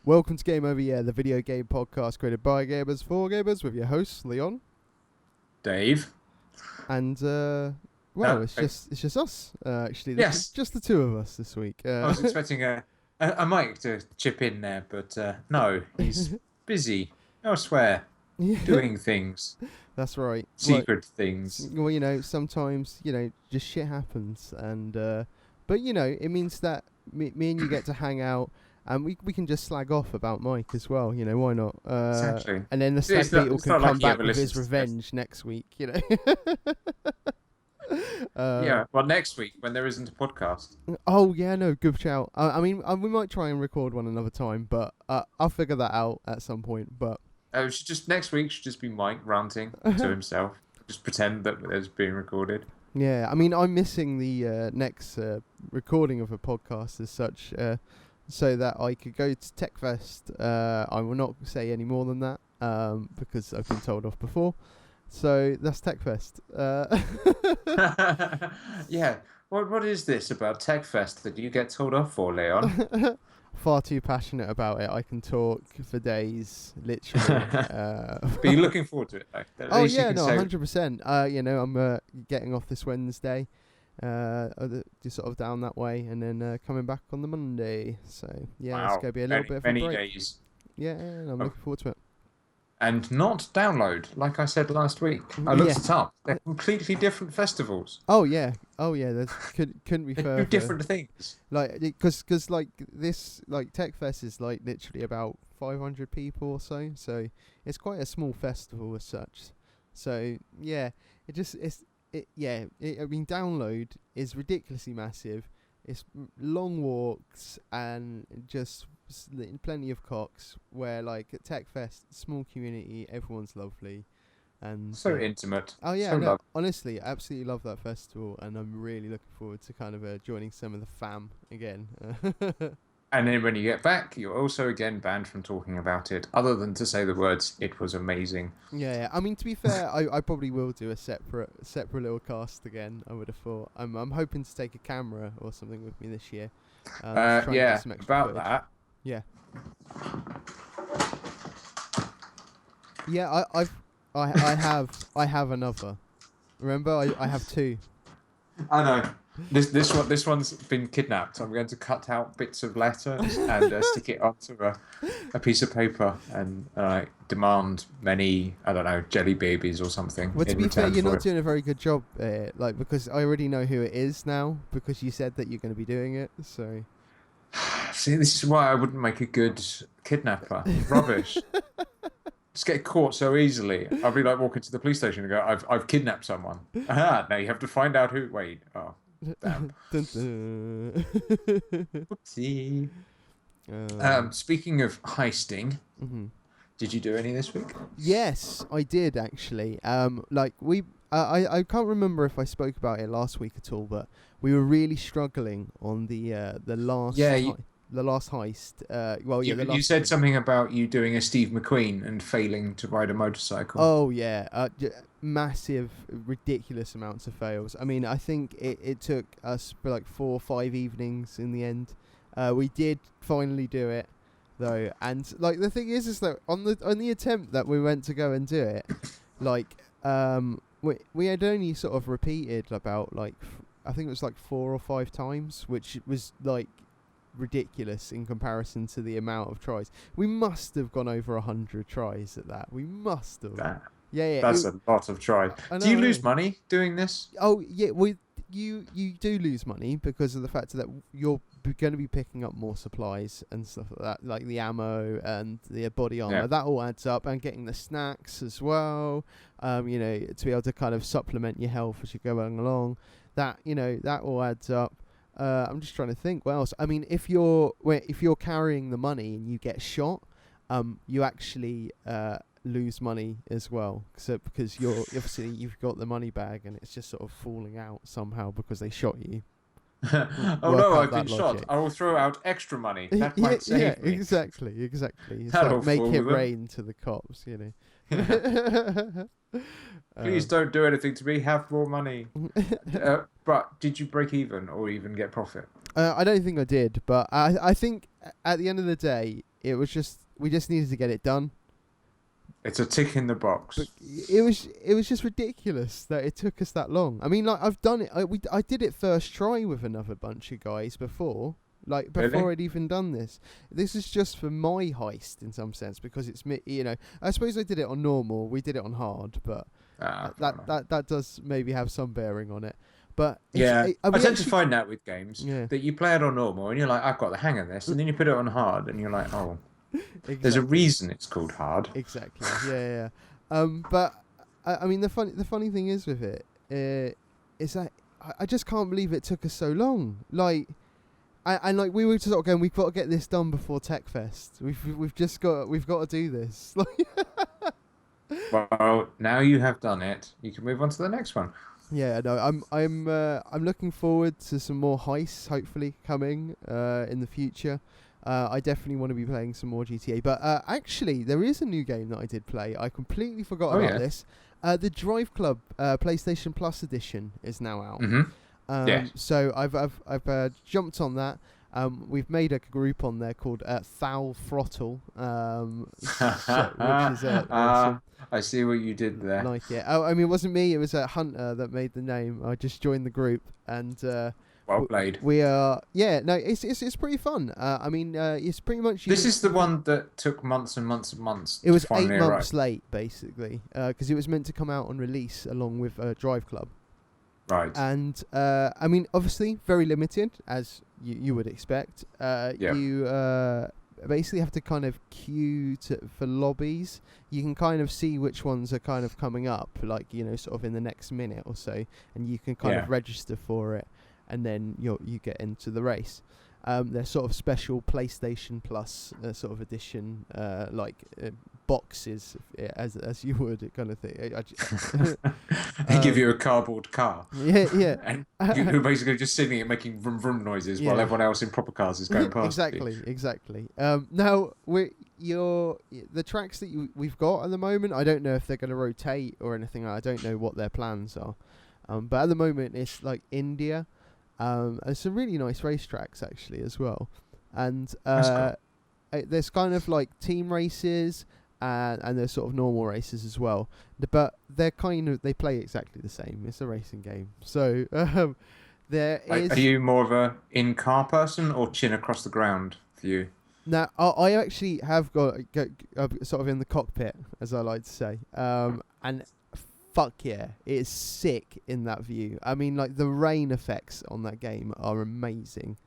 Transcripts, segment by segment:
Welcome to Game Over Yeah, the video game podcast created by gamers for gamers, with your hosts Leon, Dave, and it's just us. Actually, yes, just the two of us this week. I was expecting a Mike to chip in there, but no, he's busy elsewhere, doing things. That's right, secret things. Well, sometimes just shit happens, and but it means that me and you get to hang out. And we can just slag off about Mike as well, why not? Exactly. And then the stag beetle can come back with his revenge next week, Yeah, well, next week when there isn't a podcast. Oh, yeah, no, good shout. I mean, we might try and record one another time, but I'll figure that out at some point. But next week should just be Mike ranting to himself. Just pretend that it's being recorded. Yeah, I mean, I'm missing the next recording of a podcast as such. So that I could go to TechFest. I will not say any more than that because I've been told off before. So that's TechFest. Yeah. What is this about TechFest that you get told off for, Leon? Far too passionate about it. I can talk for days, literally. But you're looking forward to it, though. Oh yeah, no, 100%. I'm getting off this Wednesday. Just sort of down that way, and then coming back on the Monday. So yeah, It's gonna be a little bit of a break. Many days. Yeah, and I'm looking forward to it. And not download, like I said last week. I looked it up. They're completely different festivals. Oh yeah. There's couldn't be further. They do different things. Like because like this TechFest is like literally about 500 people or so. So it's quite a small festival as such. So yeah, download is ridiculously massive. It's long walks and just plenty of cocks. Where like at TechFest, small community, everyone's lovely, and so intimate. Oh yeah, so honestly, I absolutely love that festival, and I'm really looking forward to kind of joining some of the fam again. And then when you get back, you're also again banned from talking about it, other than to say the words, "It was amazing." Yeah. I mean, to be fair, I probably will do a separate little cast again. I would have thought. I'm hoping to take a camera or something with me this year. Yeah, about that. Yeah. Yeah, I have another. Remember, I have two. I know. This one's been kidnapped. I'm going to cut out bits of letters and stick it onto a piece of paper and demand many, I don't know, jelly babies or something. Well, to be fair, you're not doing a very good job, because I already know who it is now because you said that you're going to be doing it. So, see, this is why I wouldn't make a good kidnapper. Rubbish. Just get caught so easily. I'll be like walking to the police station and go, I've kidnapped someone. Aha, now you have to find out who. Wait, oh. Damn. Whoopsie. Speaking of heisting, did you do any this week? Yes, I did actually. I can't remember if I spoke about it last week at all, but we were really struggling on the last the last heist. You said something about you doing a Steve McQueen and failing to ride a motorcycle. Oh yeah, massive, ridiculous amounts of fails. I mean, I think it took us for like 4 or 5 evenings in the end. We did finally do it though, and like the thing is that on the attempt that we went to go and do it, we had only sort of repeated about I think it was 4 or 5 times, which was ridiculous in comparison to the amount of tries. We must have gone over 100 tries at that. We must have. Yeah. That's a lot of tries. Do you lose money doing this? Oh yeah, you do lose money because of the fact that you're going to be picking up more supplies and stuff like that, like the ammo and the body armor. Yeah. That all adds up, and getting the snacks as well. To be able to kind of supplement your health as you're going along. That that all adds up. I'm just trying to think what else. I mean, if you're carrying the money and you get shot, you actually lose money as well. So because you've got the money bag and it's just sort of falling out somehow because they shot you. Oh no, I've been shot. I will throw out extra money. That might save me. Exactly. It's make it rain to the cops, Please don't do anything to me. Have more money. But did you break even or even get profit? I don't think I did, but I think at the end of the day, we just needed to get it done. It's a tick in the box. But it was just ridiculous that it took us that long. I mean, like, I've done it. I did it first try with another bunch of guys before. Like, before Really? I'd even done this. This is just for my heist in some sense, because it's me. You know, I suppose I did it on normal. We did it on hard, but that does maybe have some bearing on it. But yeah, I tend to find that with games that you play it on normal and you're like, I've got the hang of this, and then you put it on hard and you're like, oh, exactly. There's a reason it's called hard. Exactly. Yeah. But I mean, the funny thing is with it is that I just can't believe it took us so long. Like. And like we were just sort of going, we've got to get this done before Tech Fest. We've got to do this. Well, now you have done it. You can move on to the next one. Yeah, no, I'm looking forward to some more heists, hopefully coming in the future. I definitely want to be playing some more GTA. But actually, there is a new game that I did play. I completely forgot about this. The Drive Club PlayStation Plus edition is now out. Mm-hmm. So I've jumped on that. We've made a group on there called Thou Throttle, which is awesome. I see what you did there. Like it. I mean, it wasn't me. It was Hunter that made the name. I just joined the group, and well played. We are it's pretty fun. I mean, it's pretty much. This is the one that took months and months and months. It was 8 months late, basically, because it was meant to come out on release along with Drive Club. Right. And I mean, obviously, very limited, as you would expect. You basically have to kind of queue for lobbies. You can kind of see which ones are kind of coming up, like, you know, sort of in the next minute or so, and you can kind of register for it, and then you get into the race. They're sort of special PlayStation Plus sort of edition, boxes, as you would, kind of thing. They give you a cardboard car. Yeah. And you're basically just sitting it making vroom vroom noises while everyone else in proper cars is going past. Exactly. Now, the tracks that we've got at the moment, I don't know if they're going to rotate or anything. I don't know what their plans are. But at the moment, it's like India. There's some really nice racetracks actually as well, and there's kind of like team races and there's sort of normal races as well. But they play exactly the same. It's a racing game. So there is. Are you more of a in-car person or chin across the ground for you? Now I actually have got sort of in the cockpit, as I like to say, and. Fuck yeah, it is sick in that view. I mean, like, the rain effects on that game are amazing.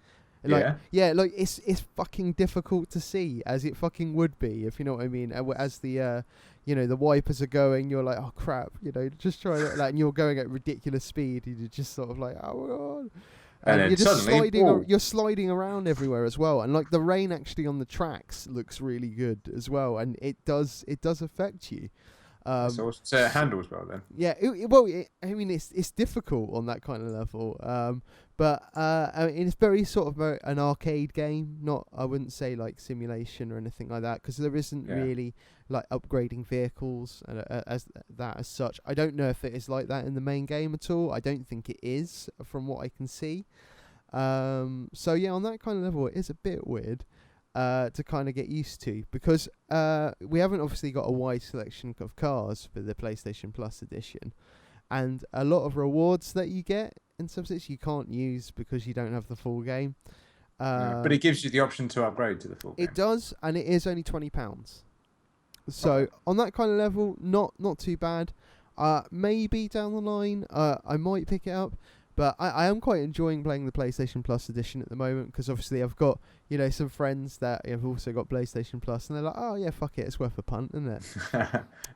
Like, like it's fucking difficult to see, as it fucking would be, if you know what I mean. As the the wipers are going, you're like, oh crap, just try that, and you're going at ridiculous speed. You're just sort of like, oh god. And you're just you're sliding around everywhere as well, and like the rain actually on the tracks looks really good as well, and it does affect you. So it handles well then. Yeah, I mean, it's difficult on that kind of level, but I mean, it's very sort of an arcade game. Not, I wouldn't say like simulation or anything like that, because there isn't really like upgrading vehicles as such. I don't know if it is like that in the main game at all. I don't think it is, from what I can see. So yeah, on that kind of level, it is a bit weird. To kind of get used to, because we haven't obviously got a wide selection of cars for the PlayStation Plus edition, and a lot of rewards that you get in some sense you can't use because you don't have the full game. But it gives you the option to upgrade to the full game. It does, and it is only £20. So on that kind of level, not too bad. Maybe down the line, I might pick it up. But I am quite enjoying playing the PlayStation Plus edition at the moment, because obviously I've got, some friends that have also got PlayStation Plus, and they're like, oh yeah, fuck it, it's worth a punt, isn't it?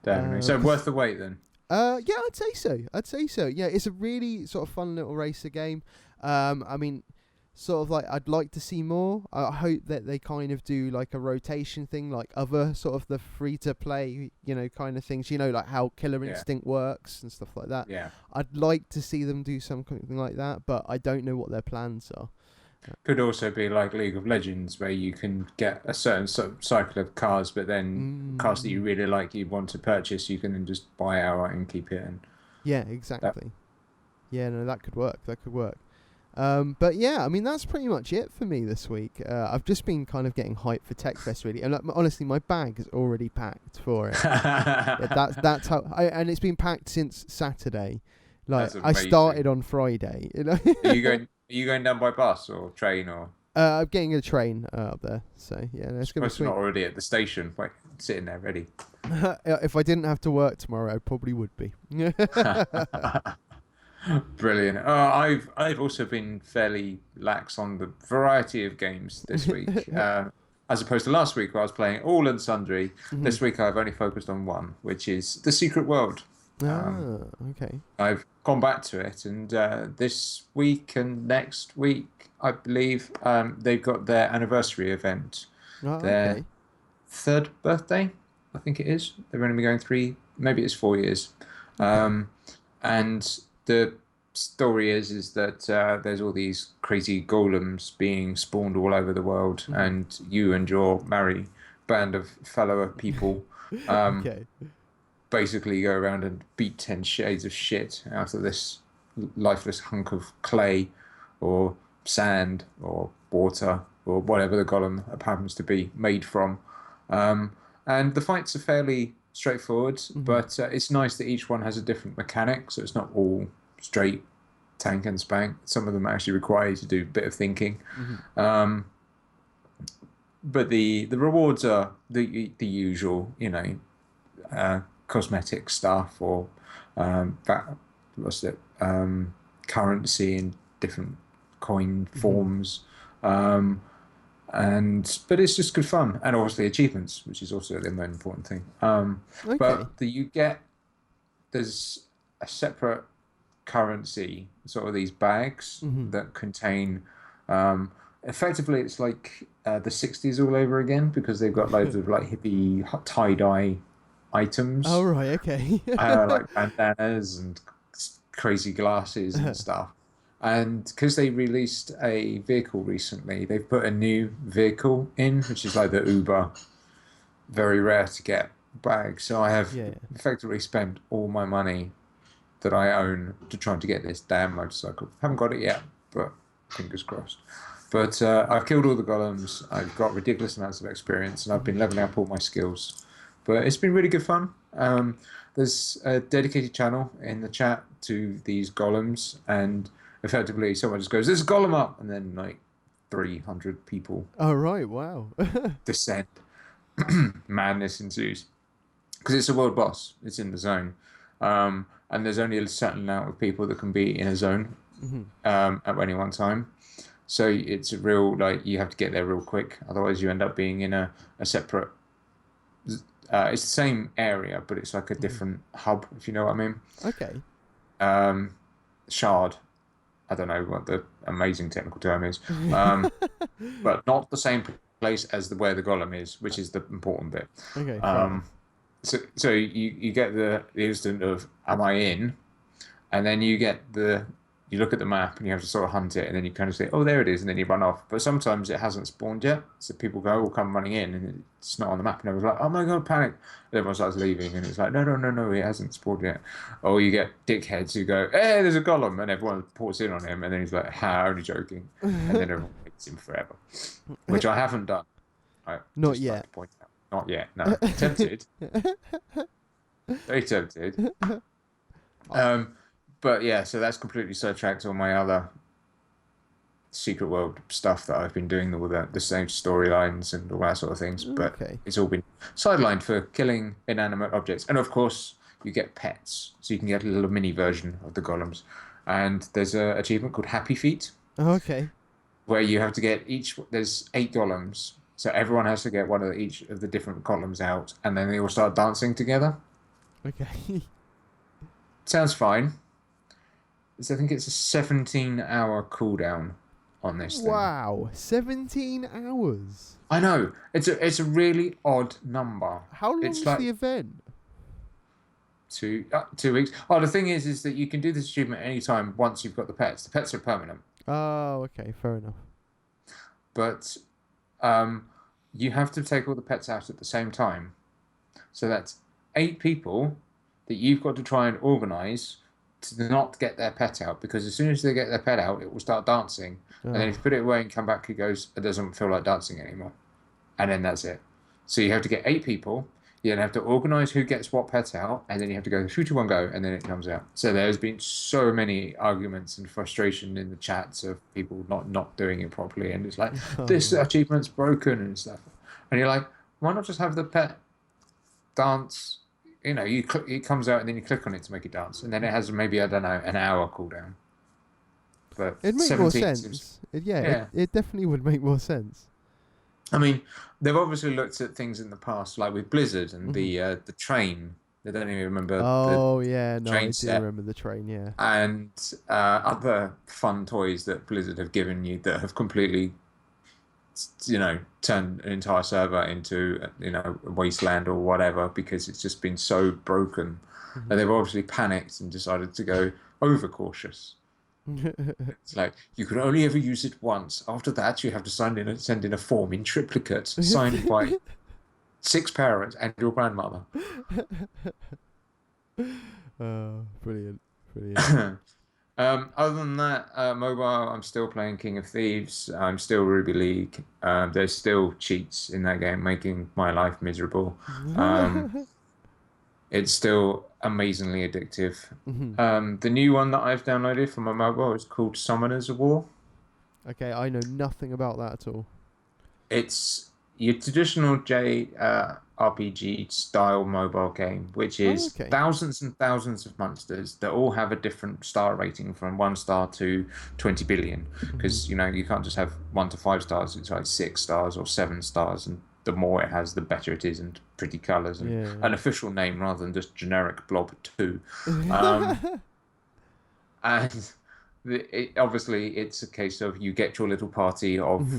Definitely. So worth the wait then? Yeah, I'd say so. Yeah, it's a really sort of fun little racer game. I mean, sort of like, I'd like to see more. I hope that they kind of do like a rotation thing, like other sort of the free to play, kind of things, like how Killer Instinct works and stuff like that. Yeah. I'd like to see them do something like that, but I don't know what their plans are. Could also be like League of Legends, where you can get a certain cycle of cars, but then cars that you really like, you want to purchase, you can then just buy outright and keep it. Yeah, exactly. Yeah, no, that could work. But yeah, I mean that's pretty much it for me this week. I've just been kind of getting hyped for TechFest really, and like, honestly, my bag is already packed for it. Yeah, that's how. And it's been packed since Saturday. Like That's I amazing. started on Friday. You know. Are you going down by bus or train or? I'm getting a train up there, so yeah, no, it's gonna be Supposed to sweet. not already at the station, like sitting there ready. If I didn't have to work tomorrow, I probably would be. Brilliant. I've also been fairly lax on the variety of games this week, as opposed to last week where I was playing all and sundry. This week I've only focused on one, which is The Secret World. Okay. I've gone back to it, and this week and next week, I believe, they've got their anniversary event. Their Okay. third birthday, I think it is. They've only been going 3, maybe it's 4 years. And the story is that there's all these crazy golems being spawned all over the world, and you and your merry band of fellow people Okay. basically go around and beat 10 shades of shit out of this lifeless hunk of clay or sand or water or whatever the golem happens to be made from. And the fights are fairly straightforward, but it's nice that each one has a different mechanic, so it's not all straight tank and spank. Some of them actually require you to do a bit of thinking. But the rewards are the usual, cosmetic stuff or currency in different coin forms. But it's just good fun, and obviously achievements, which is also the most important thing. Okay. But there's a separate currency, sort of these bags that contain. Effectively, it's like the '60s all over again because they've got loads of like hippie tie-dye items. Oh right. Okay. Like bandanas and crazy glasses and stuff. And because they released a vehicle recently, they've put a new vehicle in, which is like the Uber, very rare to get bag. So I have effectively spent all my money that I own to trying to get this damn motorcycle. Haven't got it yet, but fingers crossed. But I've killed all the golems. I've got ridiculous amounts of experience, and I've been leveling up all my skills. But it's been really good fun. There's a dedicated channel in the chat to these golems, and effectively someone just goes, "There's a golem up," and then like 300 people Oh right. Wow. descend. Madness ensues because it's a world boss. It's in the zone, and there's only a certain amount of people that can be in a zone at any one time. So it's a real you have to get there real quick, otherwise you end up being in a separate. It's the same area, but it's like a different hub, if you know what I mean. Okay. Shard. I don't know what the amazing technical term is, but not the same place as where the golem is, which is the important bit. Okay. So you get the instant of am I in, and then you look at the map and you have to sort of hunt it, and then you kind of say, oh, there it is, and then you run off. But sometimes it hasn't spawned yet, so people go, come running in, and it's not on the map, and everyone's like, oh my god, panic. And everyone starts leaving, and it's like, no, it hasn't spawned yet. Or you get dickheads who go, hey, there's a golem, and everyone ports in on him, and then he's like, only joking. And then everyone hates him forever, which I haven't done. Not yet. Like to point out. Not yet, no. Tempted. Very tempted. But yeah, so that's completely sidetracked all my other Secret World stuff that I've been doing, all the same storylines and all that sort of things. But it's all been sidelined for killing inanimate objects. And of course, you get pets. So you can get a little mini version of the golems. And there's an achievement called Happy Feet. Okay. Where you have to get there's 8 golems. So everyone has to get one of each of the different golems out. And then they all start dancing together. Okay. Sounds fine. So I think it's a 17-hour cooldown on this thing. Wow, 17 hours. I know. It's a really odd number. How long is the event? 2 weeks. Oh, the thing is that you can do this achievement anytime once you've got the pets. The pets are permanent. Oh, okay, fair enough. But you have to take all the pets out at the same time. So that's 8 people that you've got to try and organise to not get their pet out, because as soon as they get their pet out, it will start dancing. And then if you put it away and come back, it doesn't feel like dancing anymore. And then that's it. So you have to get 8 people. You then have to organise who gets what pet out, and then you have to go 3, 2, 1, go, and then it comes out. So there's been so many arguments and frustration in the chats of people not doing it properly, and it's like, this achievement's broken and stuff. And you're like, why not just have the pet dance? You know, it comes out and then you click on it to make it dance, and then it has maybe, I don't know, an hour cooldown. But it'd make more sense. It definitely would make more sense. I mean, they've obviously looked at things in the past, like with Blizzard and the train. I don't even remember. Oh yeah, no, I do set. remember the train. Yeah, and other fun toys that Blizzard have given you that have completely, turned an entire server into a wasteland or whatever, because it's just been so broken. And they've obviously panicked and decided to go overcautious. It's like, you can only ever use it once. After that, you have to send in a form in triplicate signed by 6 parents and your grandmother. Brilliant. Other than that, mobile, I'm still playing King of Thieves. I'm still Ruby League. There's still cheats in that game, making my life miserable. It's still amazingly addictive. The new one that I've downloaded for my mobile is called Summoners of War. Okay, I know nothing about that at all. It's your traditional RPG style mobile game, which is thousands and thousands of monsters that all have a different star rating from 1 star to 20 billion. Because, you can't just have 1 to 5 stars. It's like 6 stars or 7 stars, and the more it has, the better it is, and pretty colours, and an official name rather than just generic Blob 2. And obviously, it's a case of you get your little party of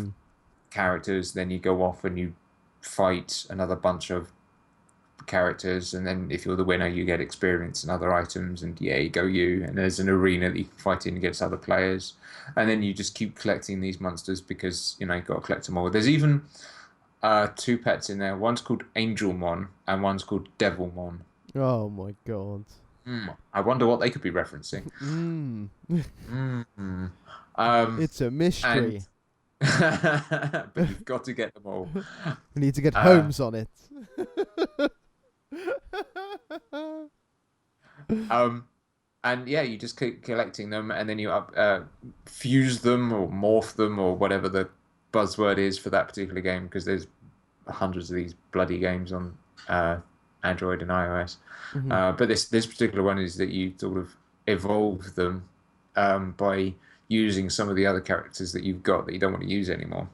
characters, then you go off and you fight another bunch of characters, and then if you're the winner, you get experience and other items, and you go and there's an arena that you can fight in against other players, and then you just keep collecting these monsters because you've got to collect them all. There's even 2 pets in there. One's called Angelmon and one's called Devilmon. Oh my god. I wonder what they could be referencing. It's a mystery. But you've got to get them all. We need to get Holmes on it. And you just keep collecting them, and then you fuse them or morph them or whatever the buzzword is for that particular game, because there's hundreds of these bloody games on Android and iOS. But this particular one is that you sort of evolve them by using some of the other characters that you've got that you don't want to use anymore,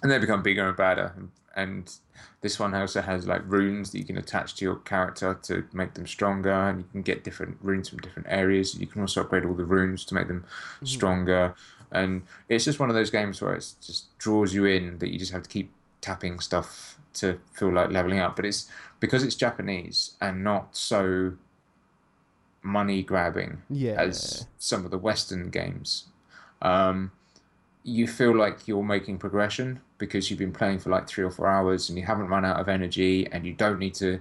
and they become bigger and badder. And this one also has like runes that you can attach to your character to make them stronger, and you can get different runes from different areas. You can also upgrade all the runes to make them stronger. And it's just one of those games where it just draws you in, that you just have to keep tapping stuff to feel like leveling up. But it's because it's Japanese and not so money grabbing as some of the Western games. You feel like you're making progression because you've been playing for like 3 or 4 hours and you haven't run out of energy, and you don't need to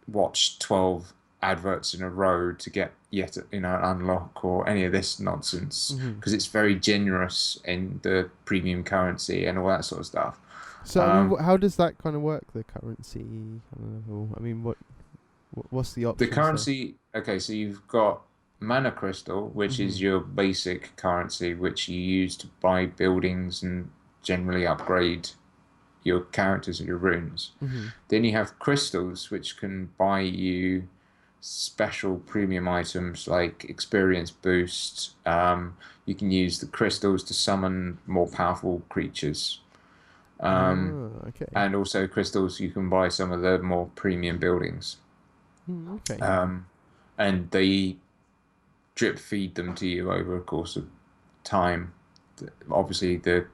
watch 12 adverts in a row to get yet an unlock or any of this nonsense, because it's very generous in the premium currency and all that sort of stuff. So how does that kind of work, the currency level? I mean, what's the option? The currency, okay, so you've got Mana Crystal, which is your basic currency, which you use to buy buildings and generally upgrade your characters and your runes. Then you have crystals, which can buy you special premium items like experience boost. You can use the crystals to summon more powerful creatures. And also crystals, you can buy some of the more premium buildings. And they drip feed them to you over a course of time. Obviously, the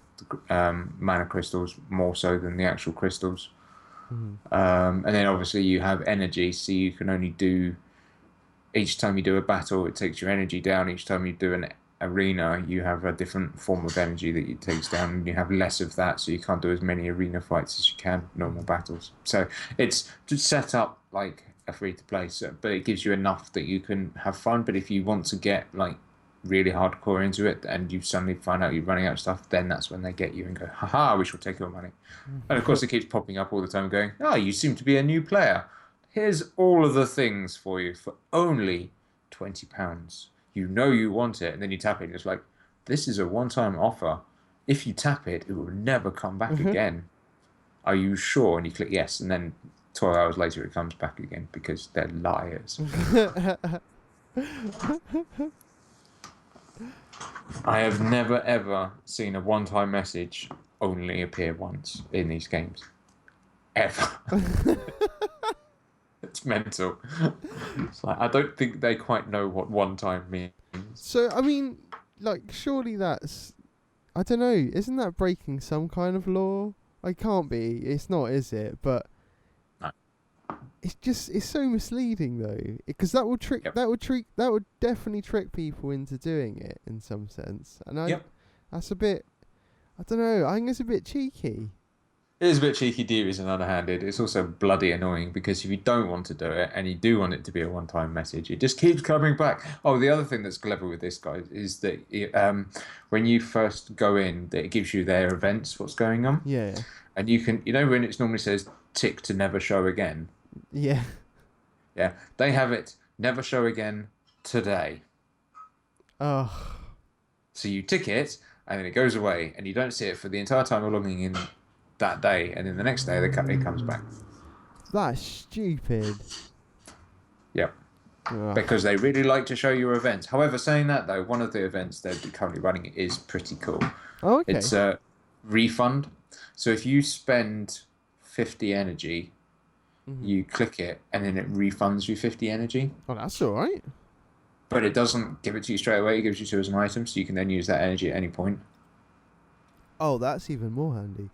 mana crystals more so than the actual crystals. And then obviously you have energy, so you can only do, each time you do a battle, it takes your energy down. Each time you do an arena, you have a different form of energy that it takes down, and you have less of that, so you can't do as many arena fights as you can normal battles. So it's just set up like a free to play, so but it gives you enough that you can have fun. But if you want to get like really hardcore into it, and you suddenly find out you're running out of stuff, then that's when they get you and go, haha, we shall take your money. And of course, it keeps popping up all the time, going, oh, you seem to be a new player. Here's all of the things for you for only £20. You know you want it, and then you tap it, and it's like, this is a one-time offer. If you tap it, it will never come back again. Are you sure? And you click yes, and then 12 hours later it comes back again because they're liars. I have never ever seen a one-time message only appear once in these games. Ever. It's mental. It's like, I don't think they quite know what one-time means. So, I mean, like, surely that's... I don't know, isn't that breaking some kind of law? I can't be. It's not, is it? But no. It's so misleading though, because that would trick. Yep. That would definitely trick people into doing it in some sense. And that's a bit. I don't know. I think it's a bit cheeky. It is a bit cheeky, devious, and underhanded. It's also bloody annoying because if you don't want to do it and you do want it to be a one-time message, it just keeps coming back. Oh, the other thing that's clever with this, guys, is that when you first go in, that it gives you their events, what's going on. Yeah. And you can, when it normally says tick to never show again. Yeah. Yeah. They have it never show again today. Oh. So you tick it, and then it goes away, and you don't see it for the entire time you're logging in that day, and then the next day it comes back. That's stupid. Yep. Because they really like to show you events. However, saying that though, one of the events they're currently running is pretty cool. Oh, okay. It's a refund. So if you spend 50 energy, you click it, and then it refunds you 50 energy. Oh, that's all right. But it doesn't give it to you straight away. It gives you to as an item, so you can then use that energy at any point. Oh, that's even more handy.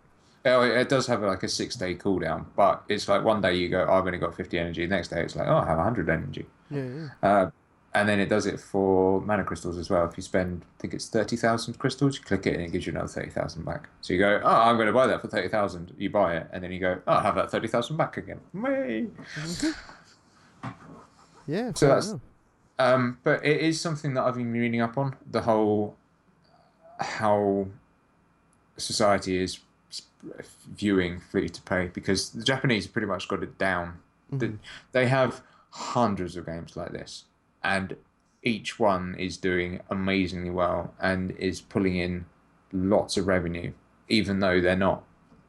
It does have like a 6-day cooldown, but it's like one day you go, oh, I've only got 50 energy. The next day it's like, oh, I have 100 energy. Yeah. And then it does it for mana crystals as well. If you spend, I think it's 30,000 crystals, you click it and it gives you another 30,000 back. So you go, oh, I'm going to buy that for 30,000. You buy it, and then you go, oh, I'll have that 30,000 back again. Yeah. So that's. But it is something that I've been reading up on, the whole how society is viewing free to pay, because the Japanese have pretty much got it down. They have hundreds of games like this, and each one is doing amazingly well and is pulling in lots of revenue, even though they're not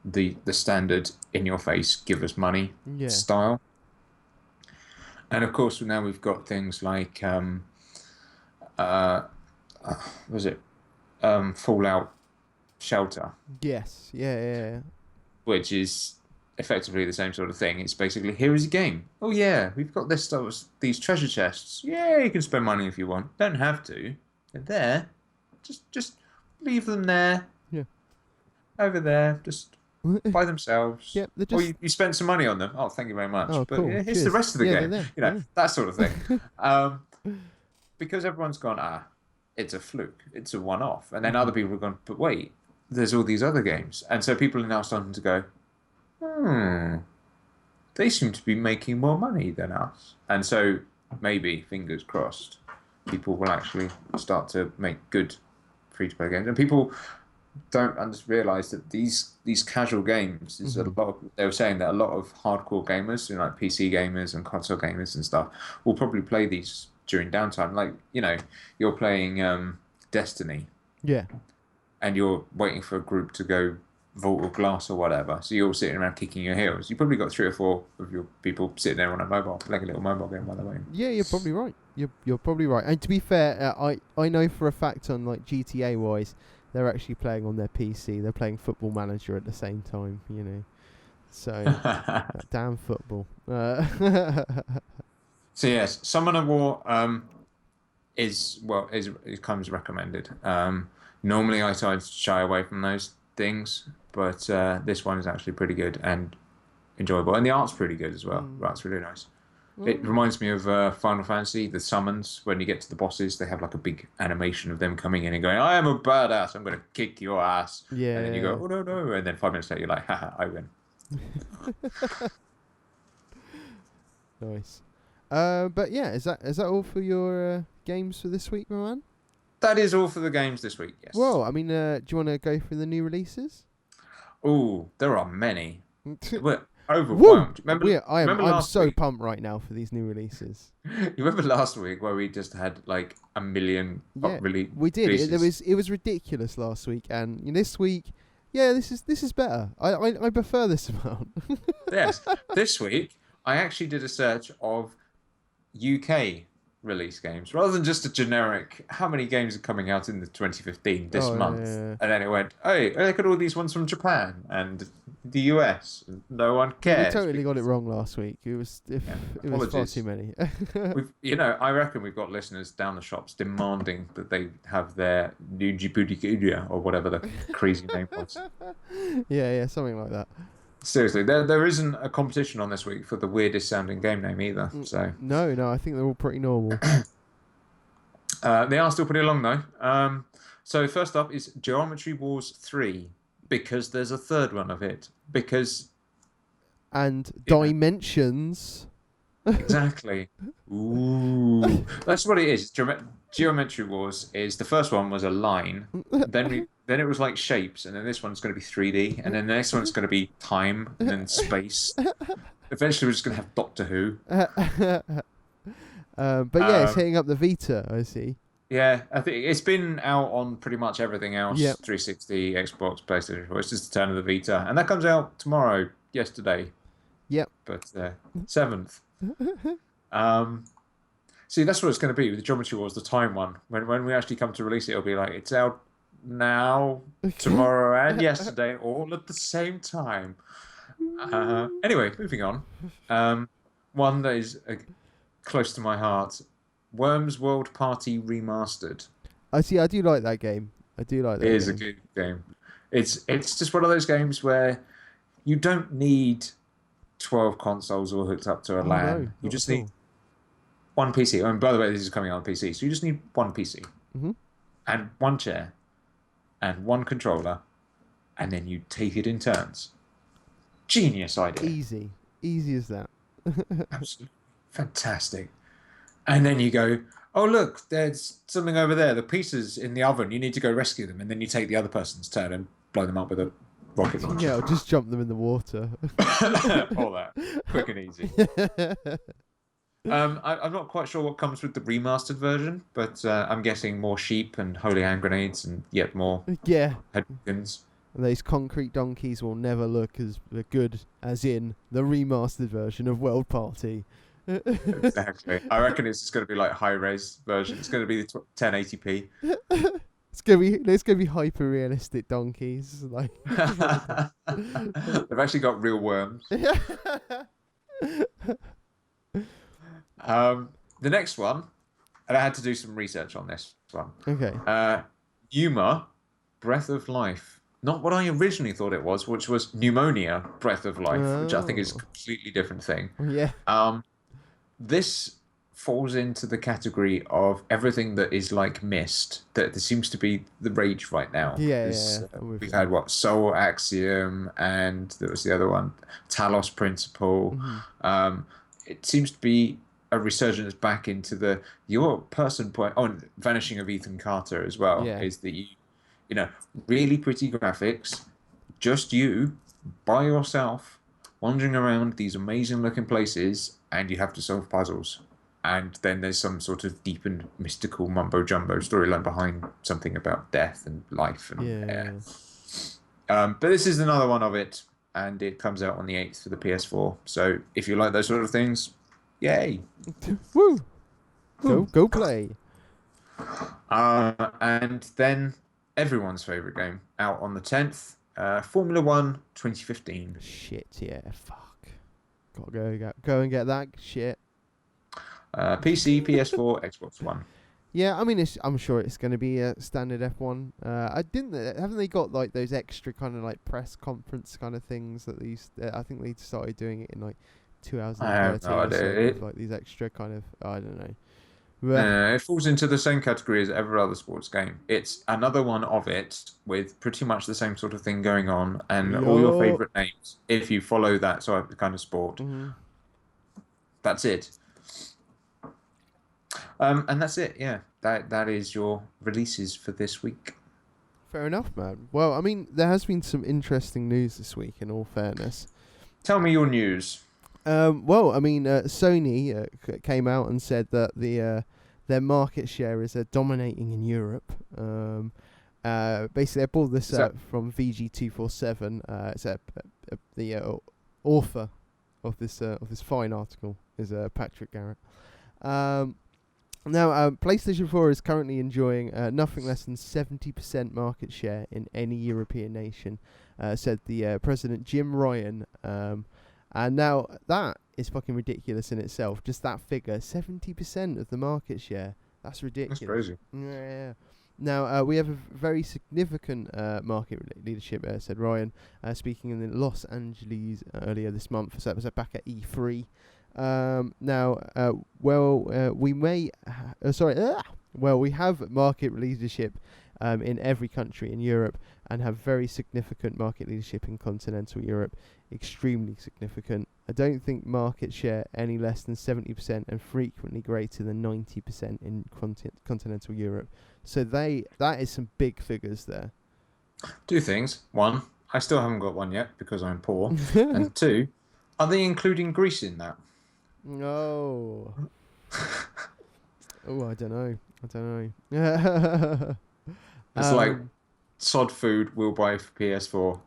the standard in your face give us money style. And of course now we've got things like Fallout Shelter. Yes. Yeah. Which is effectively the same sort of thing. It's basically, here is a game. Oh yeah, we've got these treasure chests. Yeah, you can spend money if you want. Don't have to. They're there. Just leave them there. Yeah. Over there. Just by themselves. Yeah. Or you spent some money on them. Oh, thank you very much. Oh, but cool. here's the rest of the game. That sort of thing. Because everyone's gone, it's a fluke. It's a one-off. And then other people have gone, but wait, there's all these other games. And so people are now starting to go, they seem to be making more money than us. And so maybe, fingers crossed, people will actually start to make good free-to-play games. And people don't realise that these casual games is a lot. They were saying that a lot of hardcore gamers, like PC gamers and console gamers and stuff, will probably play these during downtime. Like, you're playing Destiny. Yeah. And you're waiting for a group to go vault or glass or whatever. So you're all sitting around kicking your heels. You probably got 3 or 4 of your people sitting there on a mobile, playing a little mobile game, by the way. Yeah, you're probably right. You're probably right. And to be fair, I know for a fact on like GTA wise, they're actually playing on their PC. They're playing Football Manager at the same time, So damn football. So yes, Summoner War comes recommended. Normally I try to shy away from those things, but this one is actually pretty good and enjoyable, and the art's pretty good as well. The art's really nice. It reminds me of Final Fantasy, the summons. When you get to the bosses, they have like a big animation of them coming in and going, I am a badass, I'm going to kick your ass. Yeah. And then you go, oh no, and then 5 minutes later you're like, haha, I win. Nice. But yeah, is that all for your games for this week, my man? That is all for the games this week. Yes. Well, I mean, do you want to go through the new releases? Oh, there are many. We're Woo! overwhelmed. Remember I'm last so week? pumped right now for these new releases. You remember last week where we just had like a million Yeah, we did. It was ridiculous last week, and this week, yeah, this is better. I prefer this amount. Yes. This week, I actually did a search of UK release games rather than just a generic how many games are coming out in the 2015 this month. Yeah. And then it went, hey, look at all these ones from Japan and the US. No one We cares. totally got it wrong last week. It was far too many. I reckon we've got listeners down the shops demanding that they have their new Djibouti or whatever the crazy name was. Yeah, something like that. Seriously, there isn't a competition on this week for the weirdest sounding game name either. So no, I think they're all pretty normal. They are still pretty long though. So first up is Geometry Wars 3, because there's a third one of it. And Dimensions. Exactly. Ooh, that's what it is. Geometry Wars is the first one was a line, then it was like shapes, and then this one's going to be 3D, and then the next one's going to be time, and then space. Eventually, we're just going to have Doctor Who. But yeah, it's hitting up the Vita, I see. Yeah, I think it's been out on pretty much everything else. Yep. 360, Xbox, PlayStation 4. It's just the turn of the Vita, and that comes out tomorrow. Yesterday. Yep. But 7th. See, that's what it's going to be with the Geometry Wars, the time one. When we actually come to release it, it'll be like, it's out now, tomorrow, and yesterday, all at the same time. Anyway, moving on. One that is close to my heart, Worms World Party Remastered. I do like that game. It is a good game. It's just one of those games where you don't need 12 consoles all hooked up to a LAN. No, you just need one PC. And by the way, this is coming out on PC, so you just need one PC and one chair and one controller, and then you take it in turns. Genius idea. Easy as that. Absolutely fantastic. And then you go, oh look, there's something over there. The pieces in the oven. You need to go rescue them, and then you take the other person's turn and blow them up with a rocket launcher. Yeah, I'll just jump them in the water. All that. Quick and easy. I'm not quite sure what comes with the remastered version, but I'm guessing more sheep and holy hand grenades and yet more headguns. And those concrete donkeys will never look as good as in the remastered version of World Party. Exactly. I reckon it's just going to be like high-res version. It's going to be the 1080p. There's gonna be hyper realistic donkeys. Like they've actually got real worms. The next one, and I had to do some research on this one. Okay. Pneuma, Breath of Life. Not what I originally thought it was, which was Pneumonia, Breath of Life, which I think is a completely different thing. Yeah. This falls into the category of everything that is like Myst, that there seems to be the rage right now. Yeah. We've had Soul Axiom, and there was the other one, Talos Principle. It seems to be a resurgence back into your person point on Vanishing of Ethan Carter as well. Yeah. Is that you really pretty graphics, just you by yourself wandering around these amazing looking places, and you have to solve puzzles. And then there's some sort of deep and mystical mumbo jumbo storyline behind something about death and life and but this is another one of it, and it comes out on the 8th for the PS4. So if you like those sort of things, yay! Woo! Go play. And then everyone's favourite game out on the 10th, Formula 1 2015. Shit, yeah, fuck. Gotta go and get that shit. PC, PS4, Xbox One. Yeah, I mean, I'm sure it's going to be a standard F1. Haven't they got like those extra kind of like press conference kind of things that I think they started doing it in like 2013 or something, like these extra kind of, I don't know. It falls into the same category as every other sports game. It's another one of it with pretty much the same sort of thing going on, and all your favourite names, if you follow that sort of kind of sport. That's it. And that's it. Yeah, that is your releases for this week. Fair enough, man. Well, I mean, there has been some interesting news this week, in all fairness. Tell me your news. Well, I mean, Sony came out and said that their market share is dominating in Europe. Basically, I bought this from VG247. It's the author of this fine article is Patrick Garrett. Now, PlayStation 4 is currently enjoying nothing less than 70% market share in any European nation, said the President Jim Ryan. And now that is fucking ridiculous in itself. Just that figure, 70% of the market share. That's ridiculous. That's crazy. Yeah. Now, we have a very significant market leadership, said Ryan, speaking in the Los Angeles earlier this month. So that was back at E3. We have market leadership in every country in Europe and have very significant market leadership in continental Europe. Extremely significant. I don't think market share any less than 70% and frequently greater than 90% in continental Europe. So that is some big figures there. 2 things. 1, I still haven't got one yet because I'm poor. And 2, are they including Greece in that? No. I don't know. It's like sod food we'll buy for PS4.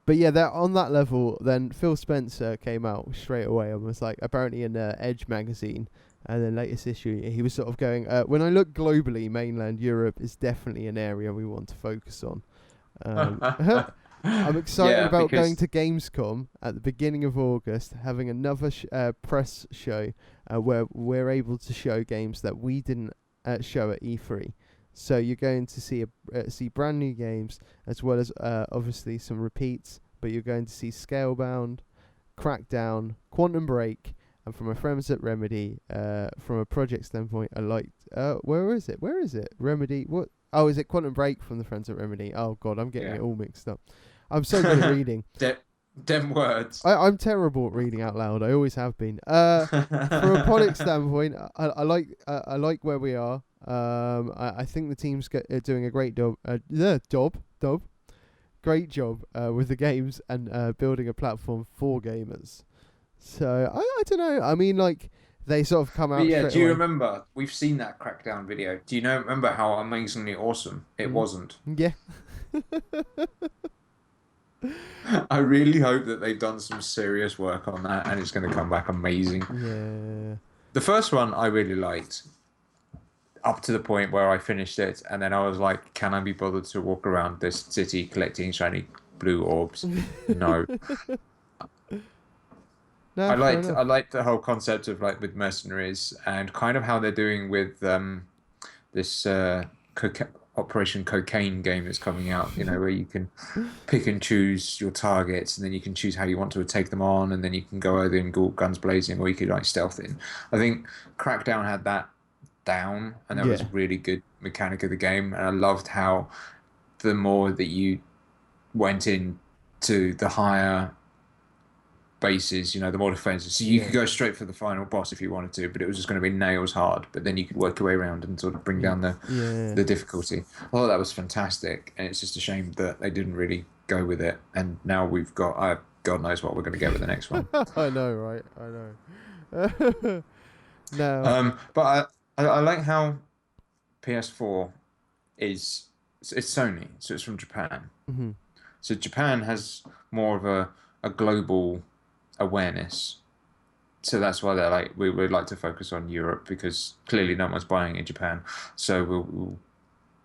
But yeah, they're on that level. Then Phil Spencer came out straight away and was like, apparently in Edge magazine, and the latest issue, he was sort of going, when I look globally, mainland Europe is definitely an area we want to focus on. I'm excited about going to Gamescom at the beginning of August, having another press show where we're able to show games that we didn't show at E3. So you're going to see brand new games, as well as obviously some repeats, but you're going to see Scalebound, Crackdown, Quantum Break, and from my friends at Remedy, from a project standpoint, I liked... Where is it? Remedy... What? Oh, is it Quantum Break from the friends at Remedy? Oh, God, I'm getting it all mixed up. I'm so good at reading. Dem words. I'm terrible at reading out loud. I always have been. From a product standpoint, I like where we are. I think the team's doing a great job. Great job with the games and building a platform for gamers. So I don't know. I mean, like they sort of come out. Yeah. Do you away. remember? We've seen that Crackdown video. Do you remember how amazingly awesome it wasn't? Yeah. I really hope that they've done some serious work on that and it's going to come back amazing. Yeah. The first one I really liked, up to the point where I finished it, and then I was like, can I be bothered to walk around this city collecting shiny blue orbs? No. No, I liked the whole concept of like with mercenaries and kind of how they're doing with this Operation Cocaine game that's coming out, where you can pick and choose your targets, and then you can choose how you want to take them on, and then you can go over and go guns blazing, or you could like stealth in. I think Crackdown had that down, and that was a really good mechanic of the game, and I loved how the more that you went into the higher bases, the more defensive. So you could go straight for the final boss if you wanted to, but it was just going to be nails hard. But then you could work your way around and sort of bring down the difficulty. I thought that was fantastic, and it's just a shame that they didn't really go with it. And now we've got, God knows what we're going to get with the next one. I know, right? I know. No. But I like how PS4 it's Sony, so it's from Japan. Mm-hmm. So Japan has more of a global awareness, so that's why they're like, we would like to focus on Europe because clearly no one's buying in Japan, so we'll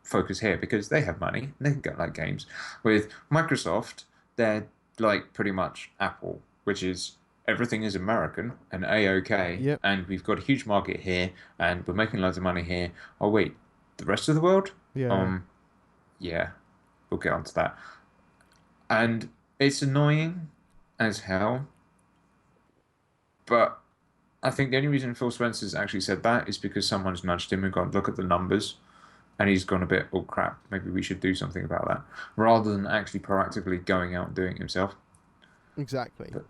focus here because they have money and they can get like games. With Microsoft, they're like pretty much Apple, which is everything is American and A-OK, and we've got a huge market here and we're making loads of money here. Oh wait, the rest of the world? We'll get onto that. And it's annoying as hell, but I think the only reason Phil Spencer's actually said that is because someone's nudged him and gone, look at the numbers, and he's gone a bit, oh crap, maybe we should do something about that, rather than actually proactively going out and doing it himself. Exactly. But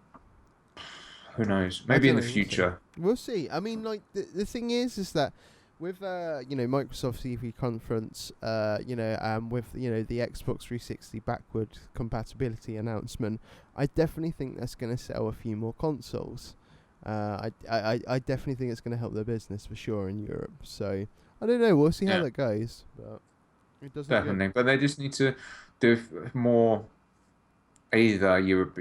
Who knows? I Maybe in don't the know, future. We'll see. I mean, like the thing is that with Microsoft's EV conference, with the Xbox 360 backward compatibility announcement, I definitely think that's going to sell a few more consoles. I definitely think it's going to help their business for sure in Europe. So I don't know. We'll see how that goes. But it doesn't. Definitely, but they just need to do more either Europe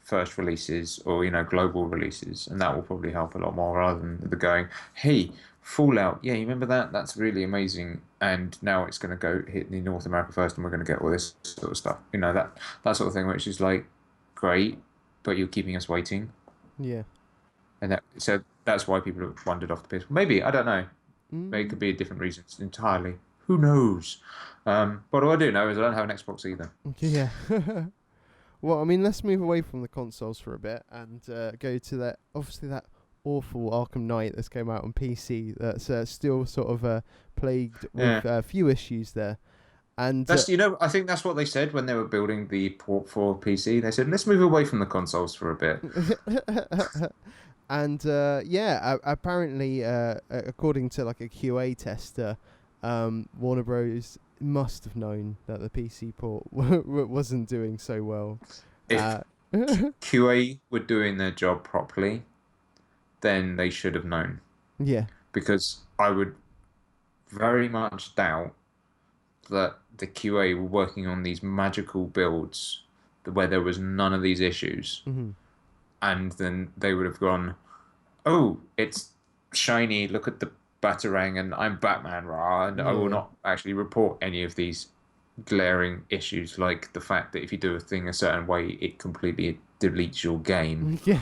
first releases or global releases, and that will probably help a lot more rather than the going, hey, Fallout, yeah, you remember that? That's really amazing, and now it's going to go hit the North America first, and we're going to get all this sort of stuff, that sort of thing, which is like great, but you're keeping us waiting. Yeah. And so that's why people have wandered off the PS4. Maybe, I don't know. Maybe it could be different reasons entirely. Who knows? But all I do know is I don't have an Xbox either. Yeah. Well, I mean, let's move away from the consoles for a bit and go to that awful Arkham Night that's came out on PC that's still sort of plagued with a few issues there. And that's I think that's what they said when they were building the port for PC. They said, let's move away from the consoles for a bit. And apparently, according to like a QA tester, Warner Bros. Must have known that the PC port wasn't doing so well. If QA were doing their job properly, then they should have known. Yeah. Because I would very much doubt that the QA were working on these magical builds where there was none of these issues. Mm-hmm. And then they would have gone, oh, it's shiny, look at the Batarang, and I'm Batman, rah, and I will not actually report any of these glaring issues, like the fact that if you do a thing a certain way, it completely deletes your game. Yeah.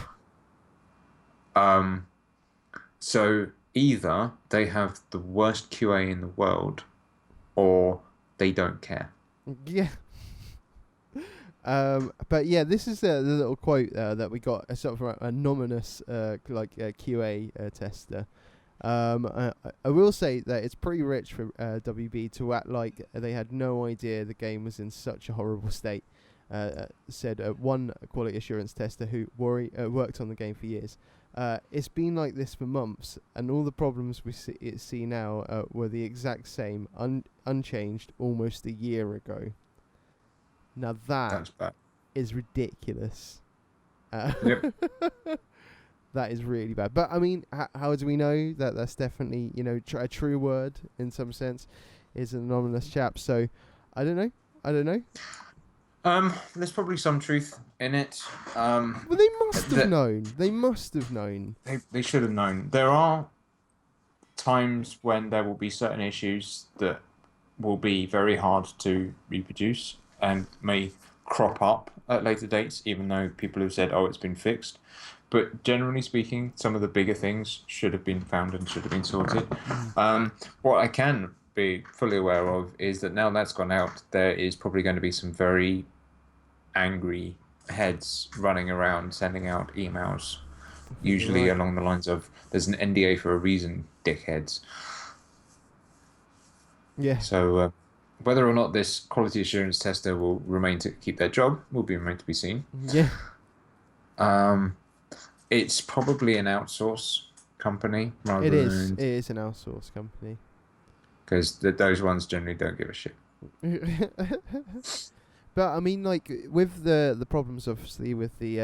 So either they have the worst QA in the world, or they don't care. Yeah. But yeah, this is the little quote that we got, a sort of anonymous QA tester. I will say that it's pretty rich for WB to act like they had no idea the game was in such a horrible state. Said one quality assurance tester who worked on the game for years. It's been like this for months, and all the problems we see now were the exact same, unchanged, almost a year ago. Now that is ridiculous. Yep. That is really bad. But I mean, how do we know that that's definitely a true word in some sense? Is an anonymous chap. So I don't know. There's probably some truth in it. Well, they must have known. They must have known. They should have known. There are times when there will be certain issues that will be very hard to reproduce and may crop up at later dates, even though people have said, oh, it's been fixed. But generally speaking, some of the bigger things should have been found and should have been sorted. What I can be fully aware of is that now that's gone out, there is probably going to be some very angry heads running around sending out emails, usually along the lines of, there's an NDA for a reason, dickheads. Yeah. So whether or not this quality assurance tester will remain to keep their job will be remain to be seen. Yeah. It's probably an outsource company rather than... It is an outsource company. Because those ones generally don't give a shit. But I mean, like with the problems, obviously, with the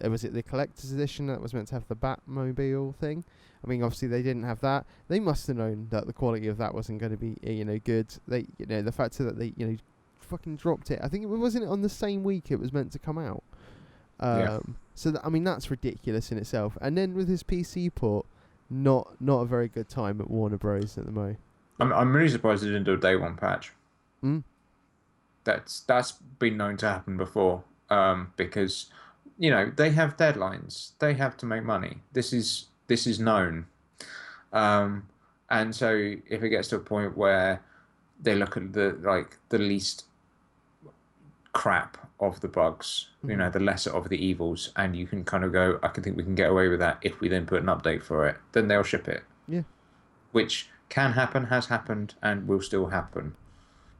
was it the collector's edition that was meant to have the Batmobile thing? I mean, obviously they didn't have that. They must have known that the quality of that wasn't going to be good. They the fact that they fucking dropped it. I think it wasn't on the same week it was meant to come out. So I mean, that's ridiculous in itself. And then with his PC port, not a very good time at Warner Bros. At the moment. I'm really surprised they didn't do a day one patch. That's been known to happen before. Because they have deadlines. They have to make money. This is known. And so if it gets to a point where they look at the least crap of the bugs, the lesser of the evils, and you can kind of go, I can think we can get away with that if we then put an update for it, then they'll ship it. Yeah. Which can happen, has happened, and will still happen,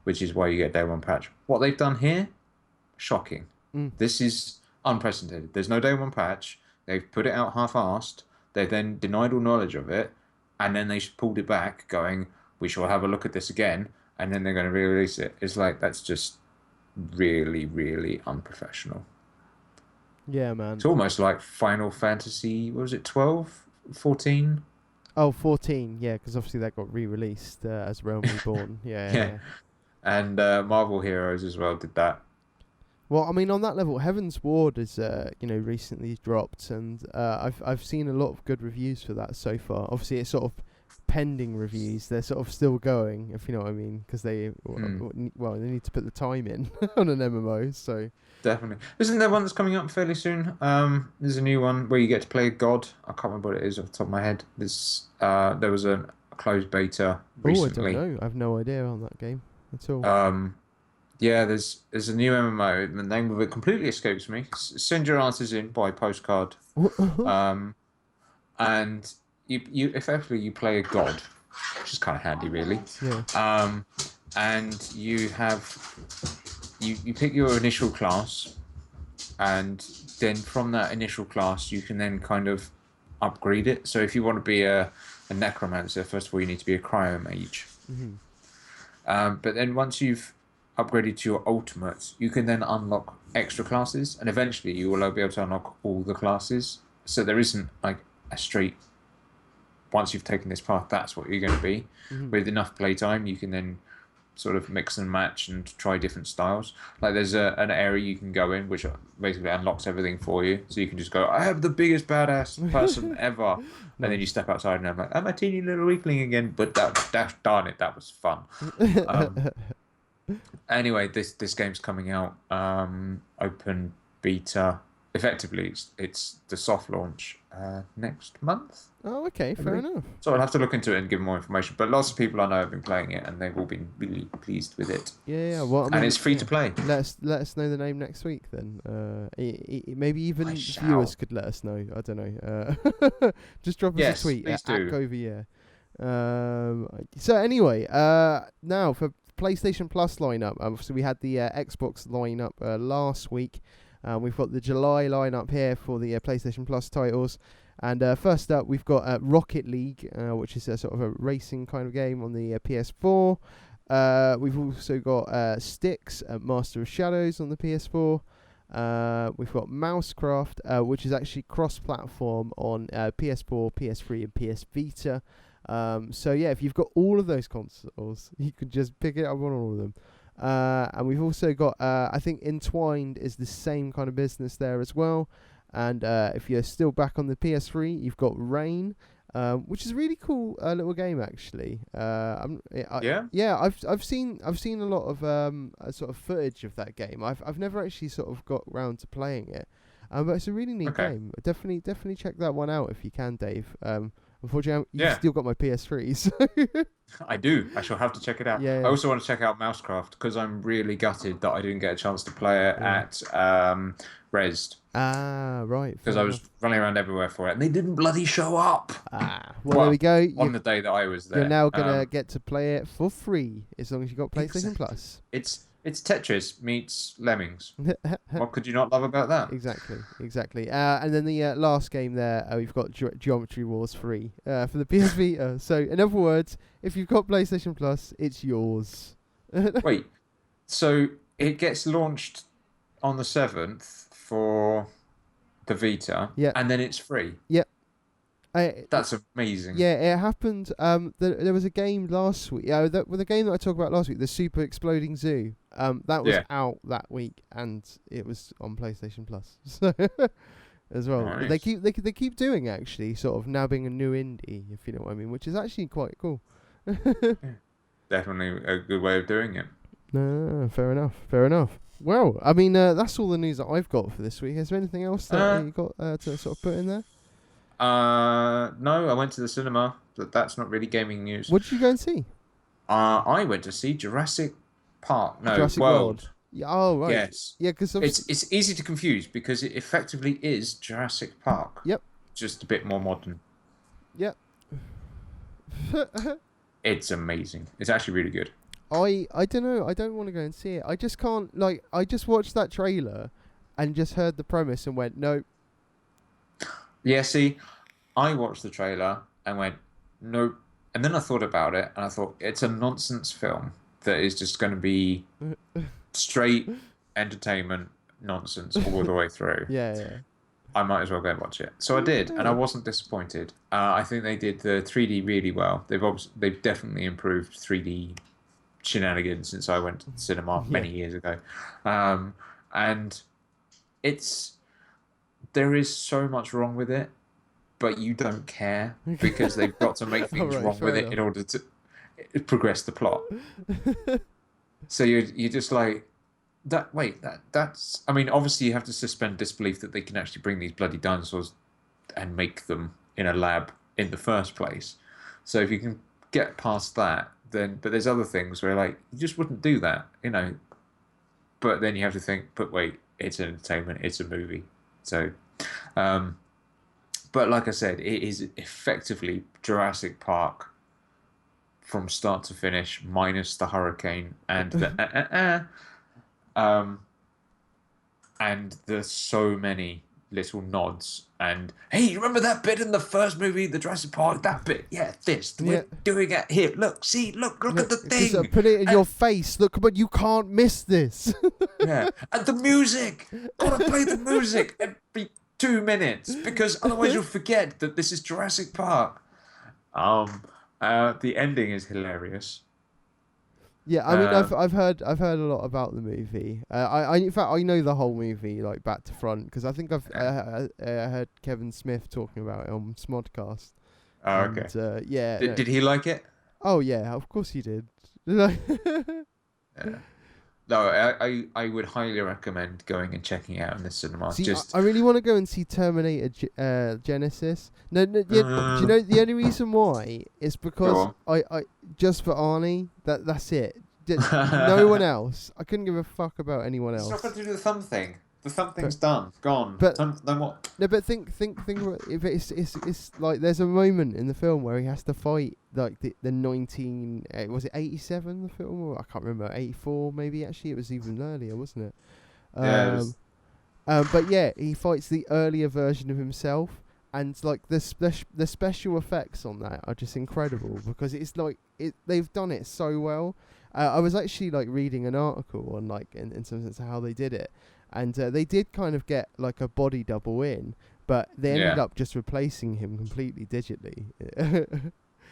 which is why you get day one patch. What they've done here, shocking. This is unprecedented. There's no day one patch. They've put it out half-assed. They then denied all knowledge of it, and then they pulled it back, going, "We shall have a look at this again," and then they're going to re-release it. It's like that's just really, really unprofessional. Yeah, man. It's almost like Final Fantasy. What was it? 12, 14? Oh, 14, yeah, because obviously that got re-released as Realm Reborn. Yeah. And Marvel Heroes as well did that. Well, I mean, on that level, Heaven's Ward is, recently dropped, and I've seen a lot of good reviews for that so far. Obviously, it's sort of pending reviews. They're sort of still going, if you know what I mean, because they need to put the time in on an MMO. So Definitely. Isn't there one that's coming up fairly soon? There's a new one where you get to play a god. I can't remember what it is off the top of my head. There was a closed beta recently. I don't know. I have no idea on that game at all. Yeah, there's a new MMO. The name of it completely escapes me. Send your answers in by postcard. And you effectively you play a god, which is kind of handy, really. Yeah. And you pick your initial class, and then from that initial class you can then kind of upgrade it. So if you want to be a necromancer, first of all you need to be a cryomage. Mm-hmm. But then once you've upgraded to your ultimate, you can then unlock extra classes, and eventually you will be able to unlock all the classes. So there isn't like a straight, once you've taken this path, that's what you're going to be. Mm-hmm. With enough playtime, you can then sort of mix and match and try different styles. Like there's an area you can go in which basically unlocks everything for you. So you can just go, I have the biggest badass person ever. And then you step outside and I'm like, I'm a teeny little weakling again. But darn it, that was fun. Anyway, this game's coming out open beta. Effectively, it's the soft launch next month. Oh, okay, fair enough. So I'll have to look into it and give more information. But lots of people I know have been playing it, and they've all been really pleased with it. Yeah. Well, I mean, and it's free to play. Let us know the name next week then. Maybe even viewers could let us know. I don't know. Just drop us a tweet at Govier. So anyway, now for PlayStation Plus lineup. So we had the Xbox lineup last week. We've got the July lineup here for the PlayStation Plus titles. And first up, we've got Rocket League, which is a sort of a racing kind of game on the PS4. We've also got Styx, Master of Shadows on the PS4. We've got Mousecraft, which is actually cross-platform on PS4, PS3, and PS Vita. So yeah, if you've got all of those consoles, you could just pick it up on all of them. And we've also got, I think Entwined is the same kind of business there as well. And if you're still back on the PS3, you've got Rain, which is a really cool little game actually. I've seen a lot of sort of footage of that game. I've never actually sort of got round to playing it, but it's a really neat game. Definitely check that one out if you can, Dave. Unfortunately, you've still got my PS3. So I do. I shall have to check it out. Yeah. I also want to check out Mousecraft because I'm really gutted that I didn't get a chance to play it at Rezzed. Ah, right. Because I was running around everywhere for it, and they didn't bloody show up. Well, there we go. On the day that I was there. You're now gonna get to play it for free as long as you got PlayStation Plus. It's Tetris meets Lemmings. What could you not love about that? Exactly. And then the last game there, we've got Geometry Wars 3 for the PS Vita. So, in other words, if you've got PlayStation Plus, it's yours. Wait, so it gets launched on the 7th for the Vita, and then it's free? Yep. That's amazing. Yeah, it happened. There was a game last week. The game that I talked about last week, the Super Exploding Zoo. That was out that week, and it was on PlayStation Plus. So as well, nice. They keep doing actually, sort of nabbing a new indie, if you know what I mean, which is actually quite cool. Definitely a good way of doing it. No, fair enough. Well, I mean, that's all the news that I've got for this week. Is there anything else that you got to sort of put in there? No, I went to the cinema, but that's not really gaming news. What did you go and see? I went to see Jurassic Park. No, Jurassic World. Yeah, oh, right. Yes. Yeah, because it's easy to confuse because it effectively is Jurassic Park. Yep. Just a bit more modern. Yep. It's amazing. It's actually really good. I don't know. I don't want to go and see it. I just can't. I just watched that trailer and just heard the premise and went, nope. Yeah, see, I watched the trailer and went, nope. And then I thought about it and I thought, it's a nonsense film that is just going to be straight entertainment nonsense all the way through. Yeah, yeah. I might as well go and watch it. So I did, and I wasn't disappointed. I think they did the 3D really well. They've definitely improved 3D shenanigans since I went to the cinema many years ago. And it's there is so much wrong with it, but you don't care because they've got to make things Alright, wrong fair with it enough. in order to progress the plot. So you're just like that. Wait, that's. I mean, obviously you have to suspend disbelief that they can actually bring these bloody dinosaurs and make them in a lab in the first place. So if you can get past that, then but there's other things where like you just wouldn't do that, you know. But then you have to think, but wait, it's entertainment, it's a movie. So, but like I said, it is effectively Jurassic Park from start to finish, minus the hurricane and the and there's so many little nods and hey, you remember that bit in the first movie, the Jurassic Park? That bit, yeah, this we're doing it here. Look, see, look at the thing. Put it in your face. Look, but you can't miss this. Yeah, and the music. Gotta play the music every 2 minutes because otherwise you'll forget that this is Jurassic Park. The ending is hilarious. Yeah, I mean, I've heard a lot about the movie. I in fact I know the whole movie like back to front because I think I heard Kevin Smith talking about it on Smodcast. Oh, okay. And, yeah. Did he like it? Oh yeah, of course he did. Yeah. No, I would highly recommend going and checking it out in the cinema. See, I really want to go and see Terminator Genesis. No, do you know the only reason why is because I just for Arnie. That's it. No one else. I couldn't give a fuck about anyone else. It's not got to do the thumb thing. The thumb thing's done, gone. But then what? No, but think about if it's like there's a moment in the film where he has to fight like the 19 was it 87 the film or I can't remember 84 maybe actually it was even earlier wasn't it? But yeah, he fights the earlier version of himself. And like the special effects on that are just incredible because it's like they've done it so well. I was actually like reading an article on like in some sense how they did it, and they did kind of get like a body double in, but they ended up just replacing him completely digitally.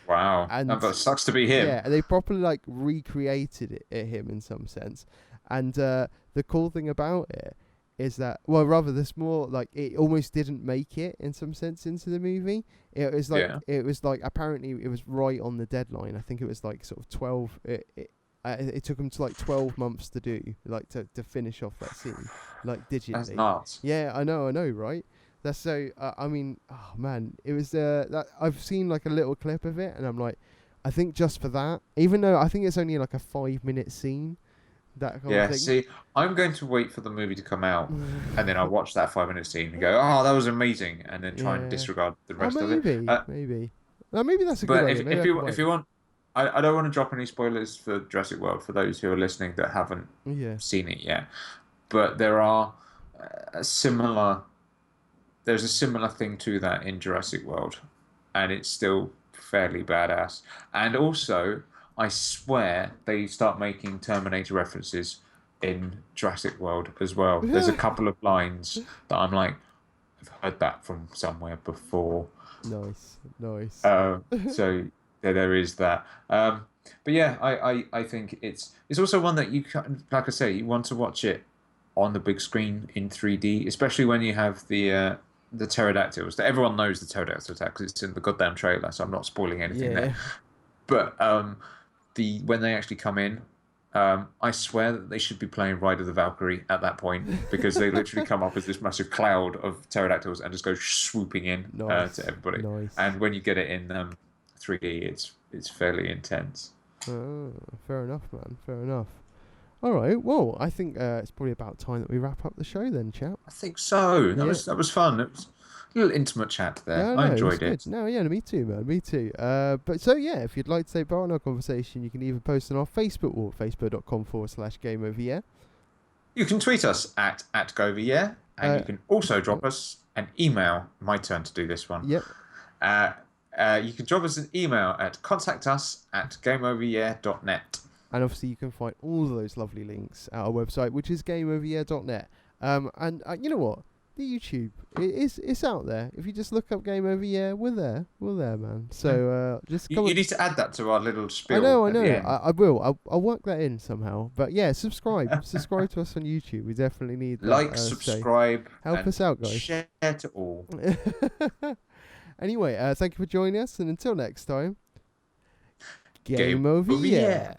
Wow, and that sucks to be him. Yeah, they properly like recreated him in some sense, and the cool thing about it is that, well, rather this more like it almost didn't make it in some sense into the movie. It was like apparently it was right on the deadline. I think it was like sort of 12. It took them to like 12 months to do like to finish off that scene like digitally. That's nuts. Yeah, I know, right? That's so. I mean, oh man, it was that I've seen like a little clip of it, and I'm like, I think just for that, even though I think it's only like a 5-minute scene. That kind of thing. See, I'm going to wait for the movie to come out, and then I'll watch that 5-minute scene and go, "Oh, that was amazing," and then try and disregard the rest of it. Maybe. Well, maybe that's a good idea. But if you want, I don't want to drop any spoilers for Jurassic World for those who are listening that haven't seen it yet. But there are there's a similar thing to that in Jurassic World, and it's still fairly badass. And also, I swear they start making Terminator references in Jurassic World as well. There's a couple of lines that I'm like, I've heard that from somewhere before. Nice. So there is that. But yeah, I think it's also one that you can, like I say, you want to watch it on the big screen in 3D, especially when you have the pterodactyls. Everyone knows the pterodactyl attack because it's in the goddamn trailer, so I'm not spoiling anything there. But when they actually come in, I swear that they should be playing Ride of the Valkyrie at that point because they literally come up as this massive cloud of pterodactyls and just go swooping in to everybody. Nice. And when you get it in 3D, it's fairly intense. Oh, fair enough, man. Fair enough. All right. Well, I think it's probably about time that we wrap up the show then, chap. I think so. That was fun. It was a little intimate chat there. Yeah, I enjoyed it. No, yeah, me too, man. Me too. But so yeah, if you'd like to take part in our conversation, you can either post on our Facebook wall, facebook.com/GameOverYeah. You can tweet us at GoVeYeah, and you can also drop us an email. My turn to do this one. Yep. You can drop us an email at contactus@gameoveryear.net. And obviously you can find all of those lovely links at our website, which is gameoveryear.net. And you know what? The YouTube, it's out there. If you just look up Game Over Year, we're there, man. So just come. You need to add that to our little spiel. I know. I will. I'll work that in somehow. But yeah, subscribe to us on YouTube. We definitely need that. Like, subscribe, help us out, guys. Share to all. Anyway, thank you for joining us, and until next time, Game Over Year.